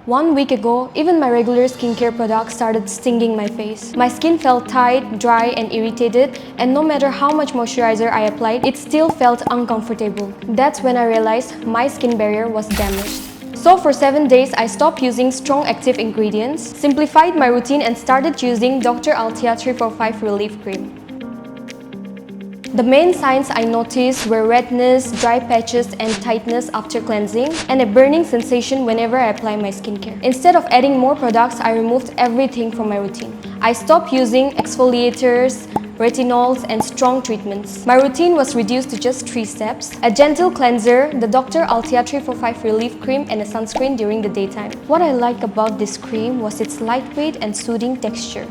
1 week ago, even my regular skincare products started stinging my face. My skin felt tight, dry and irritated, and no matter how much moisturizer I applied, it still felt uncomfortable. That's when I realized my skin barrier was damaged. So for 7 days, I stopped using strong active ingredients, simplified my routine and started using Dr. Althea 345 Relief Cream. The main signs I noticed were redness, dry patches and tightness after cleansing, and a burning sensation whenever I apply my skincare. Instead of adding more products, I removed everything from my routine. I stopped using exfoliators, retinols and strong treatments. My routine was reduced to just 3 steps: a gentle cleanser, the Dr. Althea 345 Relief Cream and a sunscreen during the daytime. What I liked about this cream was its lightweight and soothing texture.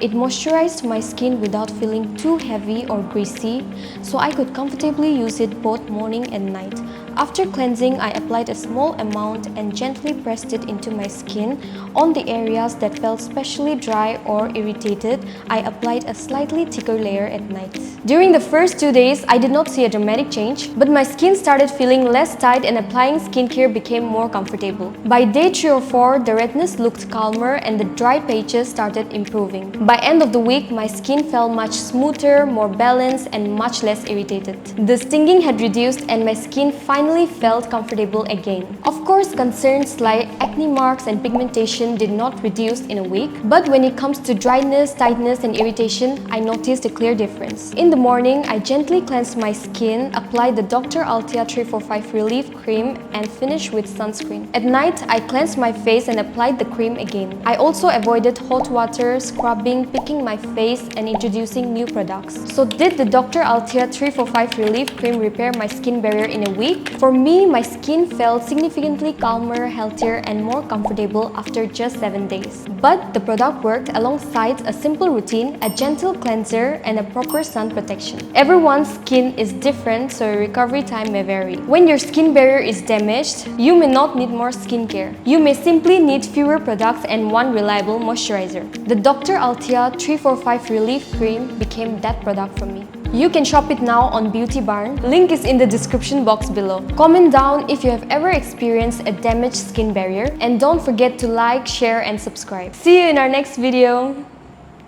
It moisturized my skin without feeling too heavy or greasy, so I could comfortably use it both morning and night. After cleansing, I applied a small amount and gently pressed it into my skin. On the areas that felt especially dry or irritated, I applied a slightly thicker layer at night. During the first 2 days, I did not see a dramatic change, but my skin started feeling less tight and applying skincare became more comfortable. By day 3 or 4, the redness looked calmer and the dry patches started improving. By end of the week, my skin felt much smoother, more balanced and much less irritated. The stinging had reduced and my skin finally felt comfortable again. Of course, concerns like acne marks and pigmentation did not reduce in a week, but when it comes to dryness, tightness and irritation, I noticed a clear difference. In the morning, I gently cleansed my skin, applied the Dr. Althea 345 Relief Cream and finished with sunscreen. At night, I cleansed my face and applied the cream again. I also avoided hot water, scrubbing, picking my face and introducing new products. So did the Dr. Althea 345 Relief Cream repair my skin barrier in a week? For me, my skin felt significantly calmer, healthier and more comfortable after just 7 days. But the product worked alongside a simple routine, a gentle cleanser and a proper sun protection. Everyone's skin is different, so your recovery time may vary. When your skin barrier is damaged, you may not need more skincare. You may simply need fewer products and one reliable moisturizer. The Dr. Althea 345 Relief Cream became that product for me. You can shop it now on Beauty Barn. Link is in the description box below. Comment down if you have ever experienced a damaged skin barrier, and don't forget to like, share and subscribe. See you in our next video!